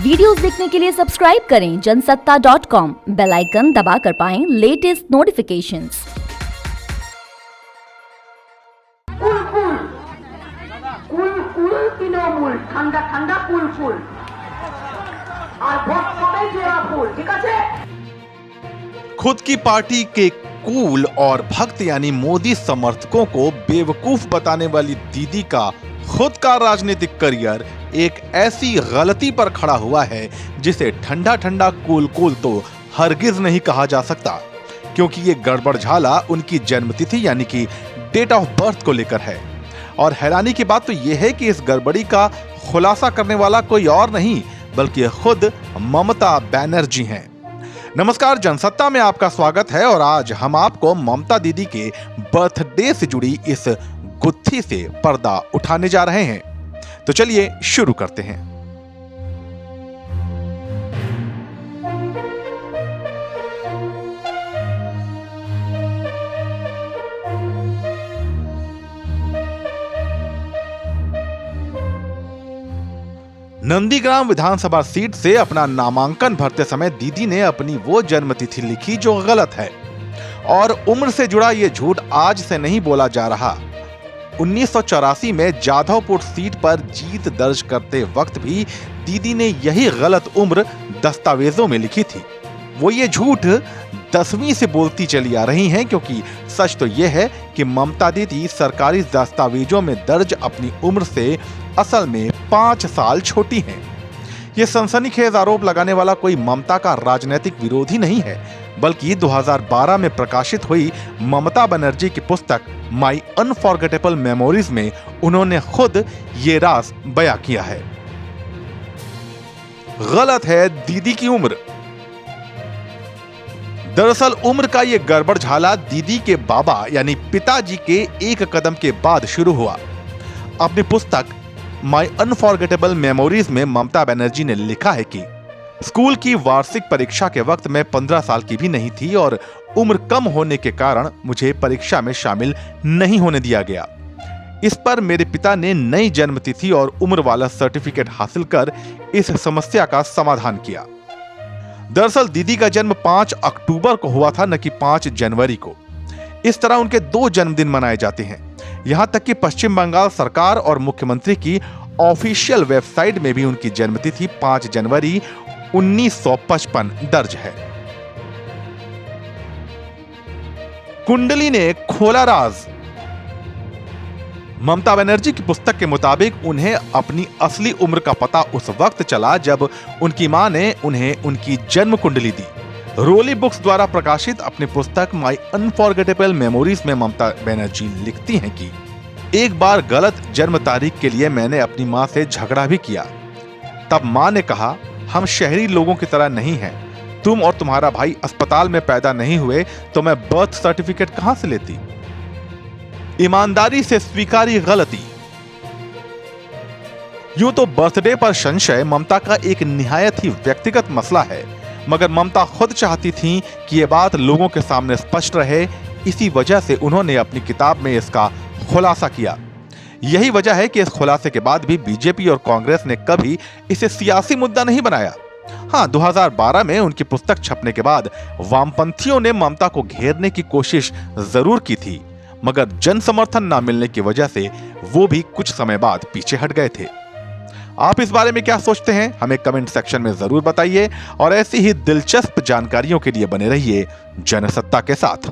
Videos देखने के लिए सब्सक्राइब करें जनसत्ता.com, बेल आइकन दबाकर पाएं लेटेस्ट नोटिफिकेशंस। কুল তৃণমূল ঠান্ডা ঠান্ডা কুল ফুল আর ভোট পাবে জোড়া ফুল, ঠিক আছে। खुद की पार्टी के कूल और भक्त यानी मोदी समर्थकों को बेवकूफ बताने वाली दीदी का खुद का राजनीतिक करियर एक ऐसी गलती पर खड़ा हुआ है जिसे ठंडा ठंडा कूल कूल तो हरगिज नहीं कहा जा सकता, क्योंकि ये गड़बड़झाला उनकी जन्मतिथि यानी कि डेट ऑफ बर्थ को लेकर है। और हैरानी की बात तो यह है कि इस गड़बड़ी का खुलासा करने वाला कोई और नहीं बल्कि खुद ममता बनर्जी हैं। नमस्कार, जनसत्ता में आपका स्वागत है और आज हम आपको ममता दीदी के बर्थडे से जुड़ी इस गुत्थी से पर्दा उठाने जा रहे हैं। तो चलिए शुरू करते हैं। नंदीग्राम विधानसभा सीट से अपना नामांकन भरते समय दीदी ने अपनी वो जन्मतिथि लिखी जो गलत है, और उम्र से जुड़ा ये झूठ आज से नहीं बोला जा रहा। 1984 में जाधवपुर सीट पर जीत दर्ज करते वक्त भी दीदी ने यही गलत उम्र दस्तावेजों में लिखी थी। वो ये झूठ 10वीं से बोलती चली आ रही हैं, क्योंकि सच तो यह है कि ममता दीदी सरकारी दस्तावेजों में दर्ज अपनी उम्र से असल में 5 साल छोटी हैं। ये सनसनीखेज आरोप लगाने वाला कोई ममता का राजनीतिक विरोधी नहीं है, बल्कि 2012 में प्रकाशित हुई ममता बनर्जी की पुस्तक माई अनफॉरगेटेबल मेमोरीज में उन्होंने खुद ये राज बयां किया है। गलत है दीदी की उम्र। दरअसल उम्र का ये गड़बड़झाला दीदी के बाबा यानी पिताजी के एक कदम के बाद शुरू हुआ। अपनी पुस्तक माई अनफॉरगेटेबल मेमोरीज में ममता बनर्जी ने लिखा है कि स्कूल की वार्षिक परीक्षा के वक्त मैं 15 साल की भी नहीं थी और उम्र कम होने के कारण मुझे परीक्षा में शामिल नहीं होने दिया गया। इस पर मेरे पिता ने नई जन्मतिथि और उम्र वाला सर्टिफिकेट हासिल कर इस समस्या का समाधान किया। दरअसल दीदी का जन्म 5 अक्टूबर को हुआ था, न कि 5 जनवरी को। इस तरह उनके 2 जन्मदिन मनाए जाते हैं। यहां तक कि पश्चिम बंगाल सरकार और मुख्यमंत्री की ऑफिशियल वेबसाइट में भी उनकी जन्मतिथि 5 जनवरी 1955 दर्ज है। कुंडली ने खोला राज। ममता बनर्जी की पुस्तक के मुताबिक उन्हें अपनी असली उम्र का पता उस वक्त चला जब उनकी मां ने उन्हें उनकी जन्म कुंडली दी। रोली बुक्स द्वारा प्रकाशित अपनी पुस्तक माई अनफॉरगेटेबल मेमोरीज में ममता बनर्जी लिखती हैं कि एक बार गलत जन्म तारीख के लिए मैंने अपनी मां से झगड़ा भी किया। तब मां ने कहा, हम शहरी लोगों की तरह नहीं हैं। तुम और तुम्हारा भाई अस्पताल में पैदा नहीं हुए तो मैं बर्थ सर्टिफिकेट कहां से लेती। ईमानदारी से स्वीकारी गलती। यूं तो बर्थडे पर संशय ममता का एक निहायत ही व्यक्तिगत मसला है, मगर ममता खुद चाहती थीं कि यह बात लोगों के सामने स्पष्ट रहे। इसी वजह से उन्होंने अपनी किताब में इसका खुलासा किया। यही वजह है कि इस खुलासे के बाद भी बीजेपी और कांग्रेस ने कभी इसे सियासी मुद्दा नहीं बनाया। हाँ, 2012 में उनकी पुस्तक छपने के बाद वामपंथियों ने ममता को घेरने की कोशिश जरूर की थी, मगर जन समर्थन न मिलने की वजह से वो भी कुछ समय बाद पीछे हट गए थे। आप इस बारे में क्या सोचते हैं, हमें कमेंट सेक्शन में जरूर बताइए और ऐसी ही दिलचस्प जानकारियों के लिए बने रहिए जनसत्ता के साथ।